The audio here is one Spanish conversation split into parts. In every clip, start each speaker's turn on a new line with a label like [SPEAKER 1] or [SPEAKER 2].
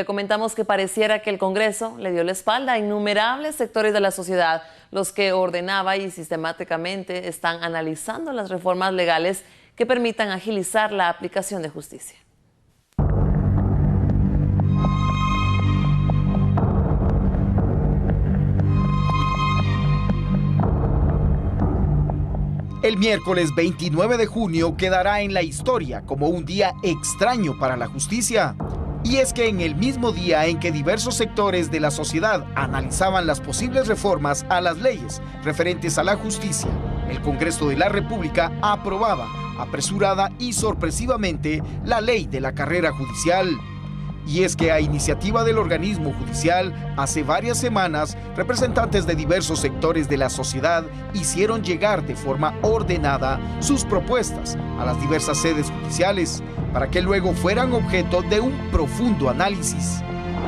[SPEAKER 1] Le comentamos que pareciera que el Congreso le dio la espalda a innumerables sectores de la sociedad, los que ordenaba y sistemáticamente están analizando las reformas legales que permitan agilizar la aplicación de justicia.
[SPEAKER 2] El miércoles 29 de junio quedará en la historia como un día extraño para la justicia. Y es que en el mismo día en que diversos sectores de la sociedad analizaban las posibles reformas a las leyes referentes a la justicia, el Congreso de la República aprobaba apresurada y sorpresivamente la ley de la carrera judicial. Y es que a iniciativa del organismo judicial, hace varias semanas, representantes de diversos sectores de la sociedad hicieron llegar de forma ordenada sus propuestas a las diversas sedes judiciales para que luego fueran objeto de un profundo análisis.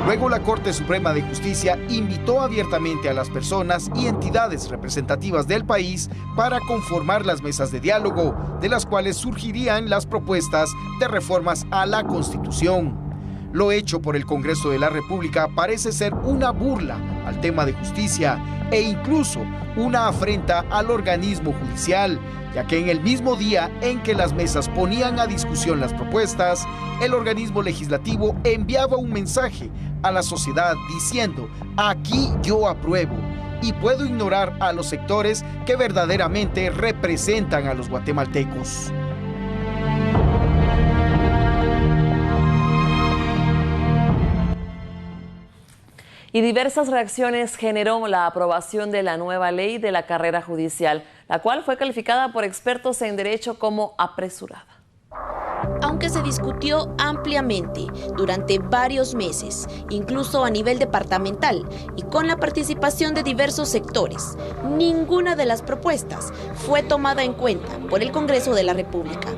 [SPEAKER 2] Luego la Corte Suprema de Justicia invitó abiertamente a las personas y entidades representativas del país para conformar las mesas de diálogo, de las cuales surgirían las propuestas de reformas a la Constitución. Lo hecho por el Congreso de la República parece ser una burla al tema de justicia e incluso una afrenta al organismo judicial, ya que en el mismo día en que las mesas ponían a discusión las propuestas, el organismo legislativo enviaba un mensaje a la sociedad diciendo: aquí yo apruebo, y puedo ignorar a los sectores que verdaderamente representan a los guatemaltecos.
[SPEAKER 1] Y diversas reacciones generó la aprobación de la nueva ley de la carrera judicial, la cual fue calificada por expertos en derecho como apresurada.
[SPEAKER 3] Aunque se discutió ampliamente durante varios meses, incluso a nivel departamental y con la participación de diversos sectores, ninguna de las propuestas fue tomada en cuenta por el Congreso de la República,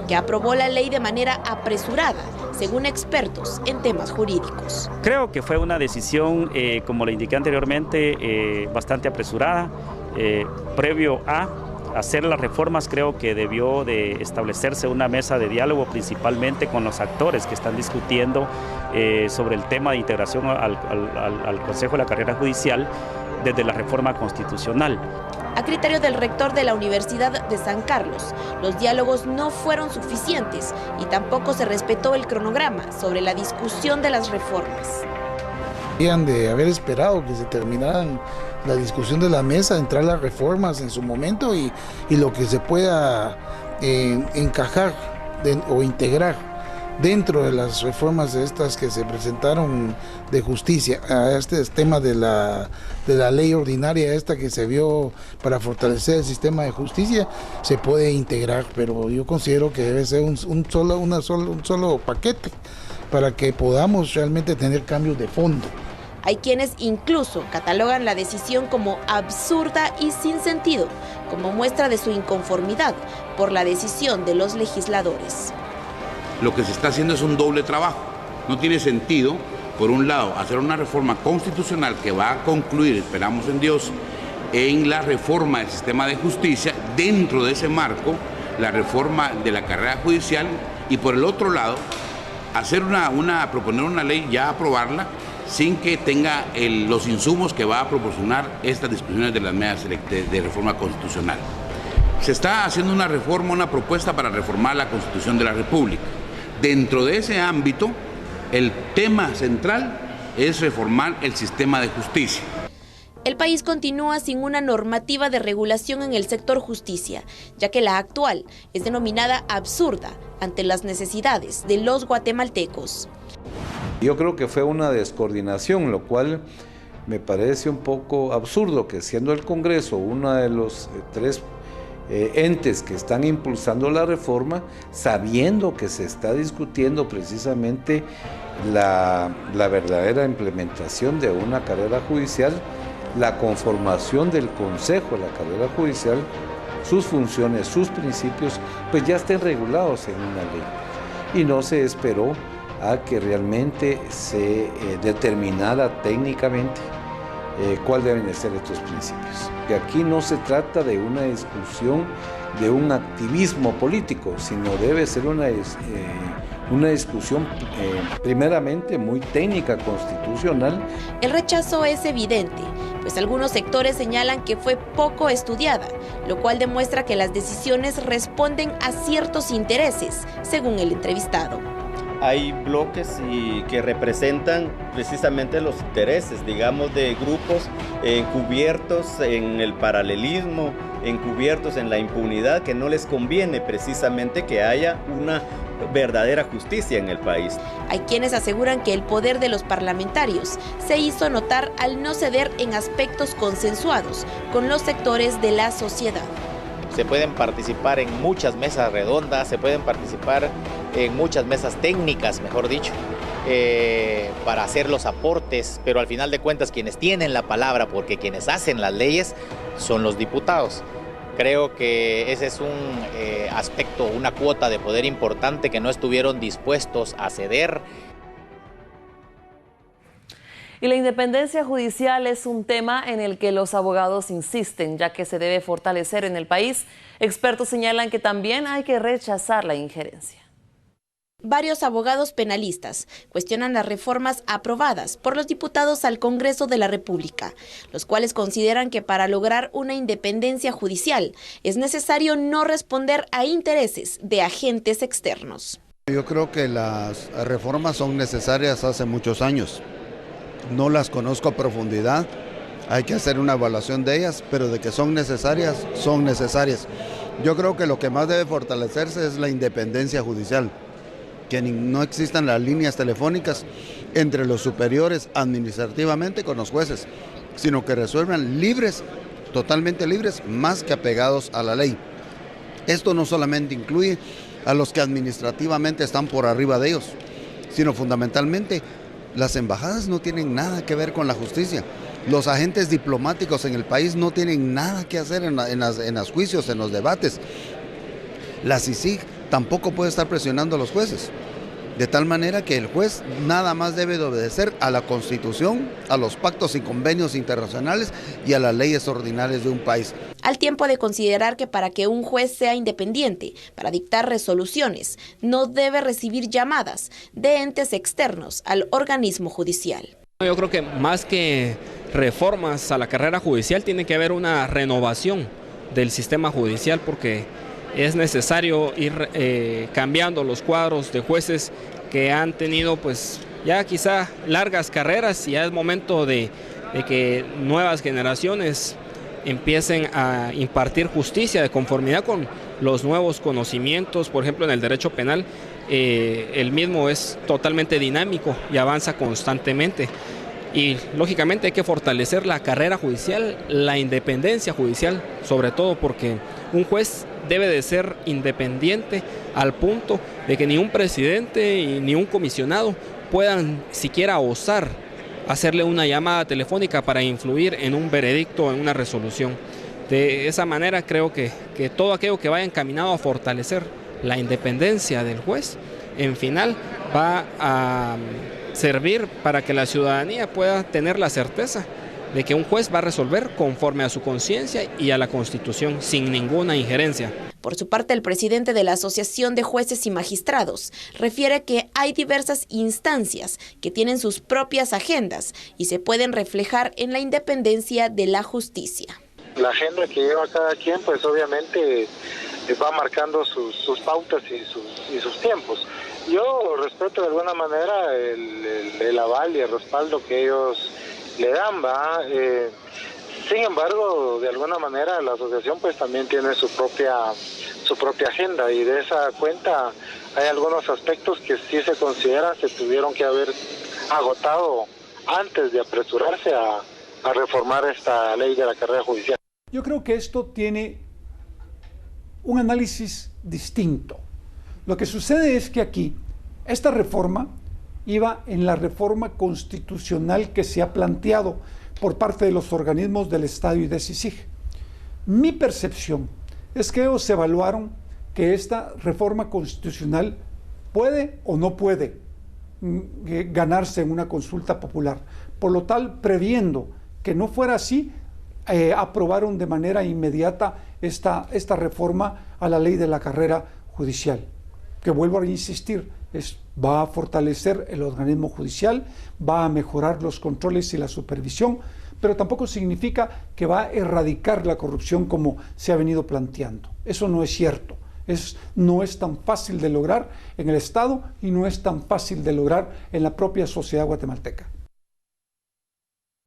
[SPEAKER 3] que aprobó la ley de manera apresurada, según expertos en temas jurídicos.
[SPEAKER 4] Creo que fue una decisión, como le indiqué anteriormente, bastante apresurada, previo a hacer las reformas. Creo que debió de establecerse una mesa de diálogo principalmente con los actores que están discutiendo sobre el tema de integración al Consejo de la Carrera Judicial desde la reforma constitucional.
[SPEAKER 3] A criterio del rector de la Universidad de San Carlos, los diálogos no fueron suficientes y tampoco se respetó el cronograma sobre la discusión de las reformas.
[SPEAKER 5] Deberían de haber esperado que se terminaran la discusión de la mesa, entrar las reformas en su momento y lo que se pueda encajar o integrar dentro de las reformas de estas que se presentaron de justicia, a este tema de la ley ordinaria esta que se vio para fortalecer el sistema de justicia, se puede integrar, pero yo considero que debe ser un solo paquete para que podamos realmente tener cambios de fondo.
[SPEAKER 3] Hay quienes incluso catalogan la decisión como absurda y sin sentido, como muestra de su inconformidad por la decisión de los legisladores.
[SPEAKER 6] Lo que se está haciendo es un doble trabajo. No tiene sentido, por un lado, hacer una reforma constitucional que va a concluir, esperamos en Dios, en la reforma del sistema de justicia, dentro de ese marco, la reforma de la carrera judicial, y por el otro lado, hacer proponer una ley, ya aprobarla, sin que tenga los insumos que va a proporcionar estas discusiones de las mesas de reforma constitucional. Se está haciendo una reforma, una propuesta para reformar la Constitución de la República. Dentro de ese ámbito, el tema central es reformar el sistema de justicia.
[SPEAKER 3] El país continúa sin una normativa de regulación en el sector justicia, ya que la actual es denominada absurda ante las necesidades de los guatemaltecos.
[SPEAKER 7] Yo creo que fue una descoordinación, lo cual me parece un poco absurdo que siendo el Congreso uno de los tres entes que están impulsando la reforma, sabiendo que se está discutiendo precisamente la verdadera implementación de una carrera judicial, la conformación del Consejo de la Carrera Judicial, sus funciones, sus principios, pues ya estén regulados en una ley. Y no se esperó a que realmente se determinara técnicamente cuáles deben de ser estos principios. Que aquí no se trata de una discusión de un activismo político, sino debe ser una discusión primeramente muy técnica, constitucional.
[SPEAKER 3] El rechazo es evidente, pues algunos sectores señalan que fue poco estudiada, lo cual demuestra que las decisiones responden a ciertos intereses, según el entrevistado.
[SPEAKER 8] Hay bloques que representan precisamente los intereses, digamos, de grupos encubiertos en el paralelismo, encubiertos en la impunidad, que no les conviene precisamente que haya una verdadera justicia en el país.
[SPEAKER 3] Hay quienes aseguran que el poder de los parlamentarios se hizo notar al no ceder en aspectos consensuados con los sectores de la sociedad.
[SPEAKER 9] Se pueden participar en muchas mesas redondas, se pueden participar en muchas mesas técnicas, mejor dicho, para hacer los aportes, pero al final de cuentas quienes tienen la palabra, porque quienes hacen las leyes son los diputados. Creo que ese es un aspecto, una cuota de poder importante que no estuvieron dispuestos a ceder.
[SPEAKER 1] Y la independencia judicial es un tema en el que los abogados insisten, ya que se debe fortalecer en el país. Expertos señalan que también hay que rechazar la injerencia.
[SPEAKER 3] Varios abogados penalistas cuestionan las reformas aprobadas por los diputados al Congreso de la República, los cuales consideran que para lograr una independencia judicial es necesario no responder a intereses de agentes externos.
[SPEAKER 10] Yo creo que las reformas son necesarias hace muchos años. No las conozco a profundidad, hay que hacer una evaluación de ellas, pero de que son necesarias, son necesarias. Yo creo que lo que más debe fortalecerse es la independencia judicial, que no existan las líneas telefónicas entre los superiores administrativamente con los jueces, sino que resuelvan libres, totalmente libres, más que apegados a la ley. Esto no solamente incluye a los que administrativamente están por arriba de ellos, sino fundamentalmente las embajadas no tienen nada que ver con la justicia. Los agentes diplomáticos en el país no tienen nada que hacer en los juicios, en los debates. La CICIG tampoco puede estar presionando a los jueces. De tal manera que el juez nada más debe de obedecer a la Constitución, a los pactos y convenios internacionales y a las leyes ordinarias de un país.
[SPEAKER 3] Al tiempo de considerar que para que un juez sea independiente para dictar resoluciones, no debe recibir llamadas de entes externos al organismo judicial.
[SPEAKER 11] Yo creo que más que reformas a la carrera judicial tiene que haber una renovación del sistema judicial, porque es necesario ir cambiando los cuadros de jueces que han tenido pues ya quizá largas carreras, y ya es momento de que nuevas generaciones empiecen a impartir justicia de conformidad con los nuevos conocimientos. Por ejemplo, en el derecho penal, el mismo es totalmente dinámico y avanza constantemente. Y lógicamente hay que fortalecer la carrera judicial, la independencia judicial, sobre todo porque un juez debe de ser independiente al punto de que ni un presidente y ni un comisionado puedan siquiera osar hacerle una llamada telefónica para influir en un veredicto o en una resolución. De esa manera creo que todo aquello que vaya encaminado a fortalecer la independencia del juez, en final va a servir para que la ciudadanía pueda tener la certeza de que un juez va a resolver conforme a su conciencia y a la Constitución, sin ninguna injerencia.
[SPEAKER 3] Por su parte, el presidente de la Asociación de Jueces y Magistrados refiere que hay diversas instancias que tienen sus propias agendas y se pueden reflejar en la independencia de la justicia.
[SPEAKER 12] La agenda que lleva cada quien, pues obviamente va marcando sus pautas y sus tiempos. Yo respeto de alguna manera el aval y el respaldo que ellos le dan, ¿va? Sin embargo, de alguna manera la asociación pues también tiene su propia agenda, y de esa cuenta hay algunos aspectos que sí se consideran se tuvieron que haber agotado antes de apresurarse a reformar esta ley de la carrera judicial.
[SPEAKER 13] Yo creo que esto tiene un análisis distinto. Lo que sucede es que aquí esta reforma iba en la reforma constitucional que se ha planteado por parte de los organismos del Estado y de CICIG. Mi percepción es que ellos evaluaron que esta reforma constitucional puede o no puede ganarse en una consulta popular. Por lo tal, previendo que no fuera así, aprobaron de manera inmediata esta reforma a la ley de la carrera judicial, que vuelvo a insistir, va a fortalecer el organismo judicial, va a mejorar los controles y la supervisión, pero tampoco significa que va a erradicar la corrupción como se ha venido planteando. Eso no es cierto. No es tan fácil de lograr en el Estado y no es tan fácil de lograr en la propia sociedad guatemalteca.